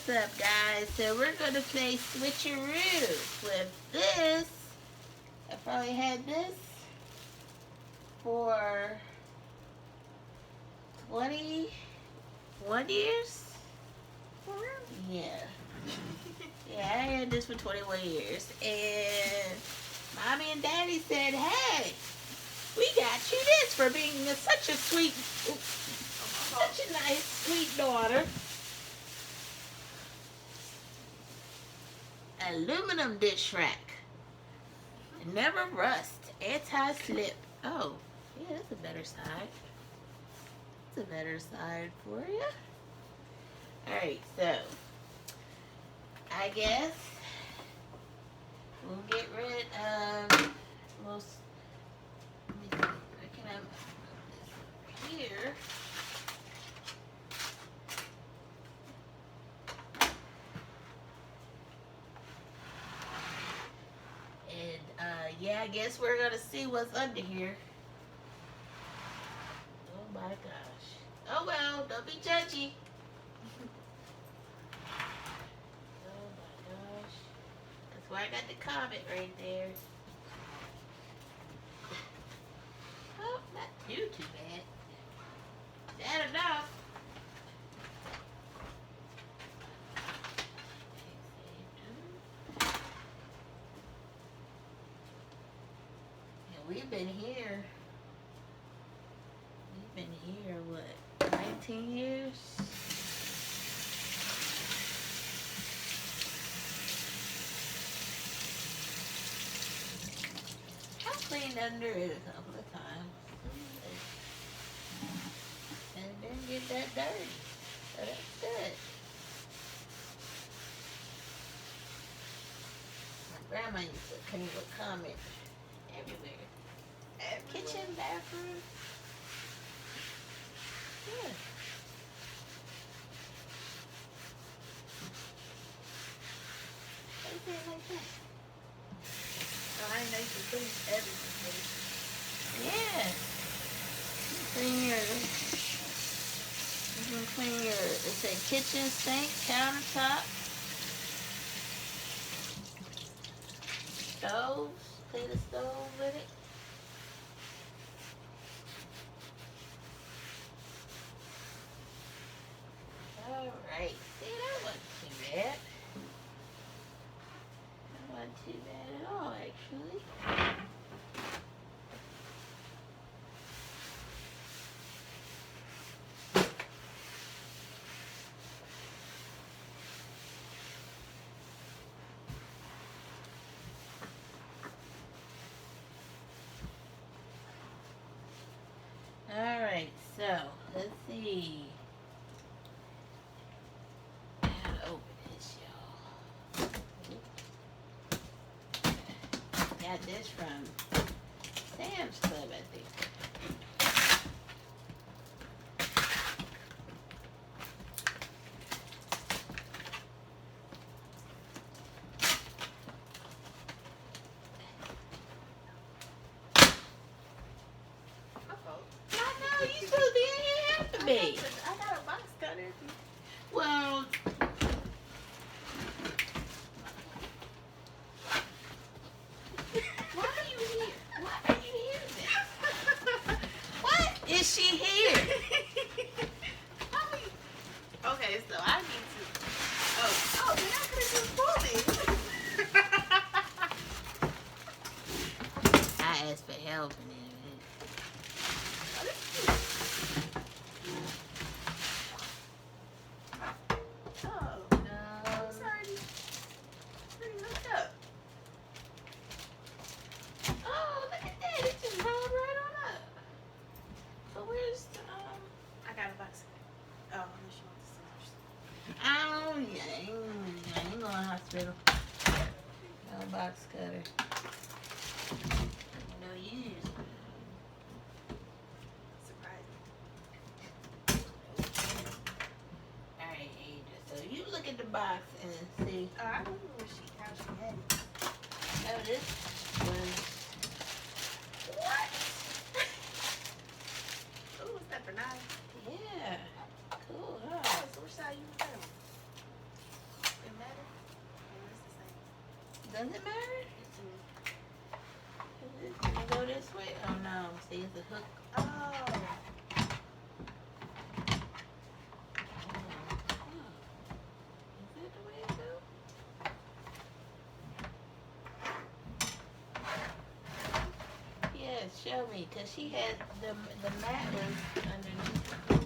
up, guys? So we're gonna play switcheroo with this. I probably had this for 21 years. For real? Yeah. Yeah, I had this for 21 years. And Mommy and Daddy said, hey, we got you this for being such a sweet, such a nice, sweet daughter. Aluminum dish rack. Never rust. Anti-slip. Oh, yeah, that's a better side. That's a better side for you. Alright, so I guess we'll get rid of most. Let me see. Where can I move this here? And yeah, I guess we're gonna see what's under here. Oh my gosh. Oh well, don't be judgy. Oh my gosh. That's why I got the comment right there. Oh, not too bad. That enough. And we've been here. We've been here, what, 19 years? I cleaned under it a couple of times. And it didn't get that dirty. So that's good. My grandma used to come with comments everywhere. Kitchen, bathroom. Yeah. Why you say it like that? Oh, I didn't know you could clean everything. Yeah. You clean your, you can clean your, it say kitchen sink, countertop, stoves, clean the stove with it. Alright, see that wasn't too bad. That wasn't too bad at all actually. Alright, so let's see. How to open this, y'all. Got this from Sam's Club, I think. My fault. I know, you supposed to be in here helping me. I got a box cutter. Well, why are you here? Why are you here then? What is she here? Okay, so I need to. Oh, then I could have just pulled it. I asked for help and then Oh, this is cute. Oh, I'm sorry. Pretty hooked up. oh, look at that. It just rolled right on up. But where's the, I got a box cutter. Oh, unless you want the scissors. I ain't going to hospital. No box cutter. No use. Surprising. Alright, Angel. So you look at the box and see. Oh, I remember how she had it. Oh, this was. What? Ooh, what's that for knives? Yeah. Cool, huh? Oh, so which side you want that on? Does it matter? Mm-mm. Can it go this way? Oh no. See, it's a hook. Oh. Is that the way it goes? Yes, show me, cause she had the mat was underneath.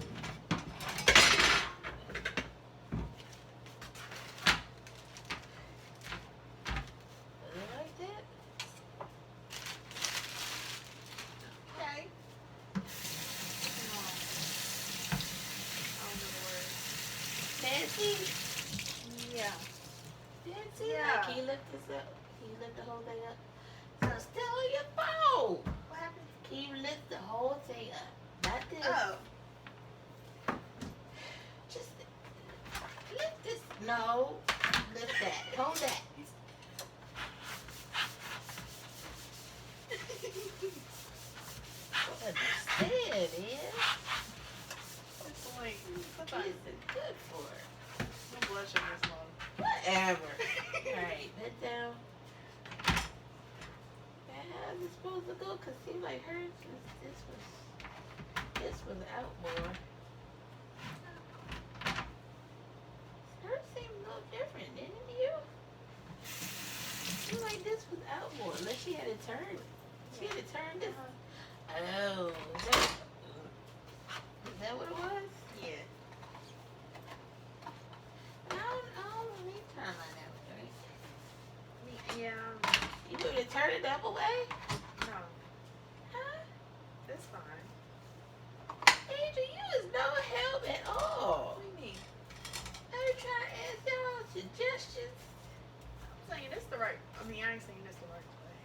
Is it like that? Okay. Come on. I don't know the words. Fancy? Yeah. Fancy? Yeah. Like, can you lift this up? Can you lift the whole thing up? So it's still on your phone. What happened? Can you lift the whole thing up? Not this. Oh. Just lift this. No. Lift that. Hold that. I don't understand, man. It's like, What sometimes is it good for? I'm blushing this long. Whatever. Alright, bend down. Man, how's it supposed to go? Cause seemed like hers this was out more. Hers seemed a little different, didn't you? Seemed like this was out more, unless she had it turned. She had it turned this. Oh, is that what it was? Yeah. No, let me turn like that way. Yeah. You want me to turn it the other way? No. Huh? That's fine. Angel, you is no help at all. What do you mean? I was trying to ask y'all suggestions. I'm saying this the right. I mean, I ain't saying this the right way.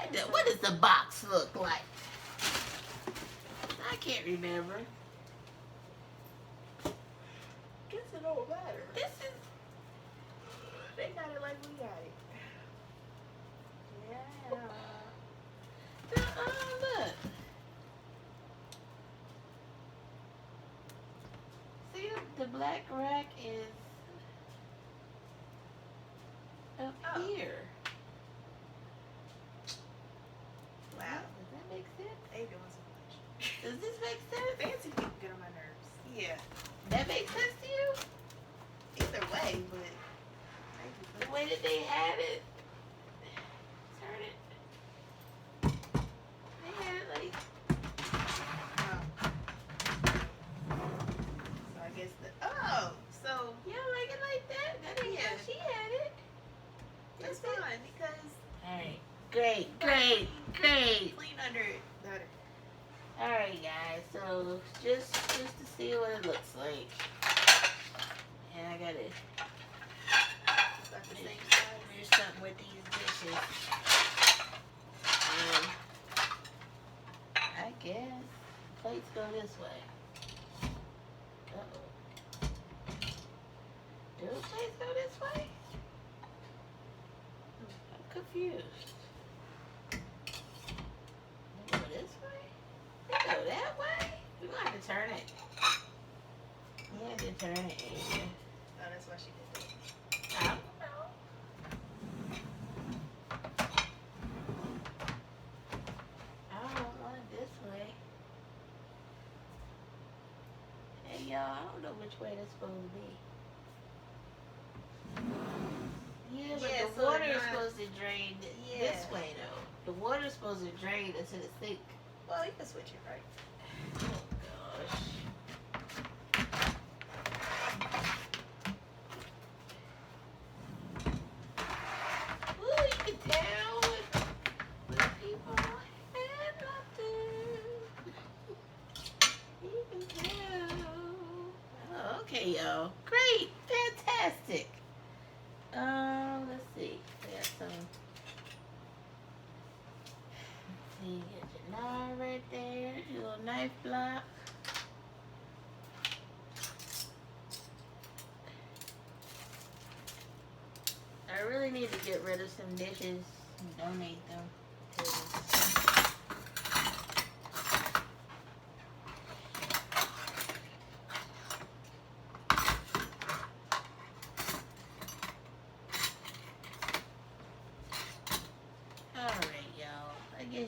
I'm saying What does the box look like? I can't remember. guess it don't matter. This is. They got it like we got it. Yeah. Look. See, the black rack is up Oh. here. Wow. Does that make sense? They doing so much. Does this make sense? Fancy people get on my nerves. Yeah. That makes sense to you? Either way, but The way that they had it. Turn it. They had it like. So I guess so You don't like it like that? That ain't how Yeah. she had it. that's fine because Alright. Great. clean under it better. Alright, guys. So, just to see what it looks like. And I gotta About the same size. do something with these dishes. I guess. Plates go this way. Uh-oh. Do the plates go this way? I'm confused. They go this way? They go that way? We're gonna have to turn it. You have to turn it, Asia. Oh, that's why she did that. I don't know. I don't want it this way. Hey y'all, I don't know which way that's supposed to be. Yeah, but Yeah, the so water they're is not- supposed to drain this Yeah. way though. The water is supposed to drain into the sink. Well, you can switch it, right? Oh gosh. Ooh, you can tell when people have nothing. You can tell. Oh, okay, y'all. Great. Fantastic. Let's see. We got some. Let's see, get your knife right there. Your little knife block. I really need to get rid of some dishes and donate them to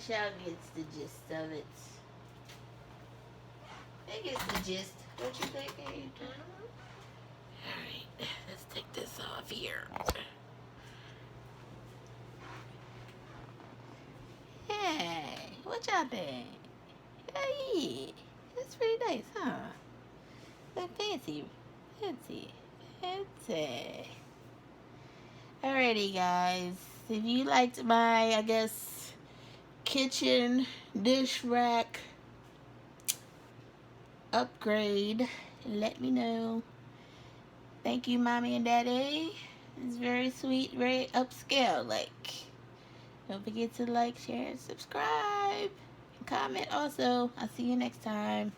y'all gets the gist of it. It gets the gist. Don't you think, Aiden? Alright, let's take this off here. Hey, what y'all think? Hey, that's pretty nice, huh? Look fancy. Alrighty, guys. If you liked my, I guess, kitchen dish rack upgrade, let me know. Thank you, Mommy and Daddy. It's very sweet, very upscale. Don't forget to like, share, and subscribe. And comment also. I'll see you next time.